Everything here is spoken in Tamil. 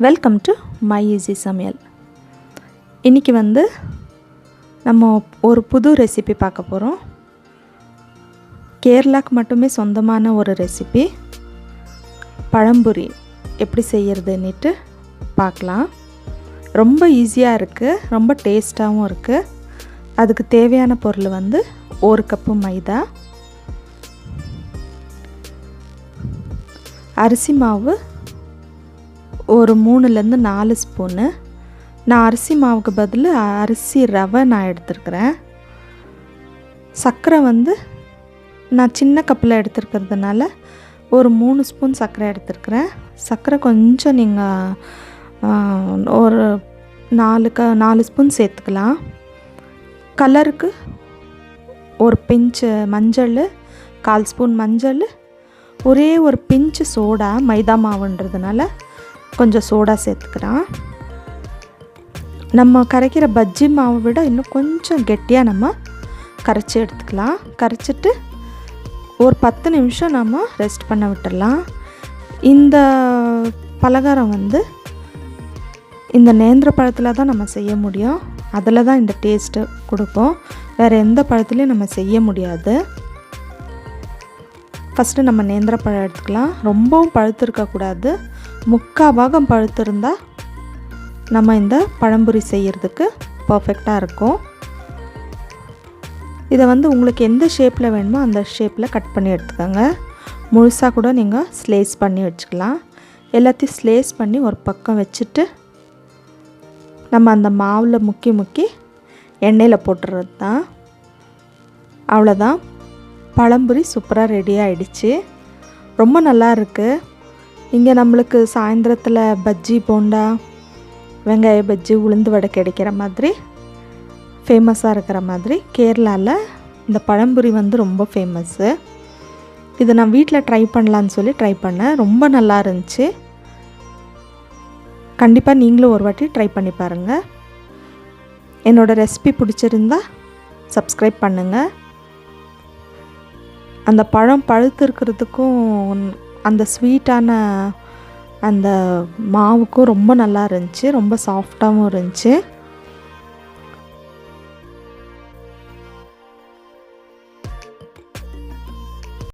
வெல்கம் டு மை ஈஸி சமையல். இன்றைக்கி நம்ம ஒரு புது ரெசிபி பார்க்க போகிறோம். கேரளாக்கு மட்டுமே சொந்தமான ஒரு ரெசிபி, பழம்புரி எப்படி செய்கிறதுன்னுட்டு பார்க்கலாம். ரொம்ப ஈஸியாக இருக்குது, ரொம்ப டேஸ்ட்டாகவும் இருக்குது. அதுக்கு தேவையான பொருள் 1 கப்பு மைதா, அரிசி மாவு ஒரு 3லேருந்து 4 ஸ்பூனு. நான் அரிசி மாவுக்கு பதில் அரிசி ரவை நான் எடுத்துருக்கிறேன். சர்க்கரை நான் சின்ன கப்பில் எடுத்துருக்கிறதுனால ஒரு 3 ஸ்பூன் சர்க்கரை எடுத்துருக்கிறேன். சர்க்கரை கொஞ்சம் நீங்கள் ஒரு 4 ஸ்பூன் சேர்த்துக்கலாம். கலருக்கு ஒரு பிஞ்சு மஞ்சள், 1/4 ஸ்பூன் மஞ்சள், ஒரே ஒரு பிஞ்சு சோடா. மைதா மாவுன்றதுனால கொஞ்சம் சோடா சேர்த்துக்கிறேன். நம்ம கரைக்கிற பஜ்ஜி மாவை விட இன்னும் கொஞ்சம் கெட்டியாக நம்ம கரைச்சி எடுத்துக்கலாம். கரைச்சிட்டு ஒரு 10 நிமிஷம் நம்ம ரெஸ்ட் பண்ண விட்டுடலாம். இந்த பலகாரம் இந்த நேந்திர பழத்தில் தான் நம்ம செய்ய முடியும். அதில் தான் இந்த டேஸ்ட்டு கொடுக்கும். வேறு எந்த பழத்துலேயும் நம்ம செய்ய முடியாது. ஃபஸ்ட்டு நம்ம நேந்திர பழம் எடுத்துக்கலாம். ரொம்பவும் பழுத்து இருக்கக்கூடாது, 3/4 பாகம் பழுத்து இருந்தால் நம்ம இந்த பழம்புரி செய்கிறதுக்கு பர்ஃபெக்டாக இருக்கும். இதை உங்களுக்கு எந்த ஷேப்பில் வேணுமோ அந்த ஷேப்பில் கட் பண்ணி எடுத்துக்கோங்க. முழுசாக கூட நீங்கள் ஸ்லேஸ் பண்ணி வச்சுக்கலாம். எல்லாத்தையும் ஸ்லேஸ் பண்ணி ஒரு பக்கம் வச்சுட்டு நம்ம அந்த மாவில் முக்கி எண்ணெயில் போட்டுறது தான். அவ்வளோதான், பழம்புரி சூப்பராக ரெடி ஆகிடுச்சு. ரொம்ப நல்லா இருக்குது. இங்கே நம்மளுக்கு சாயந்தரத்தில் பஜ்ஜி, போண்டா, வெங்காய பஜ்ஜி, உளுந்து வடை கிடைக்கிற மாதிரி ஃபேமஸாக இருக்கிற மாதிரி கேரளாவில் இந்த பழம்புரி ரொம்ப ஃபேமஸ்ஸு. இதை நான் வீட்டில் ட்ரை பண்ணலான்னு சொல்லி ட்ரை பண்ணேன். ரொம்ப நல்லா இருந்துச்சு. கண்டிப்பாக நீங்களும் ஒரு வாட்டி ட்ரை பண்ணி பாருங்கள். என்னோடய ரெசிபி பிடிச்சிருந்தா சப்ஸ்கிரைப் பண்ணுங்கள். அந்த பழம் பழுத்து இருக்கிறதுக்கும் அந்த ஸ்வீட்டான அந்த மாவுக்கும் ரொம்ப நல்லா இருந்துச்சு. ரொம்ப சாஃப்டாகவும் இருந்துச்சு.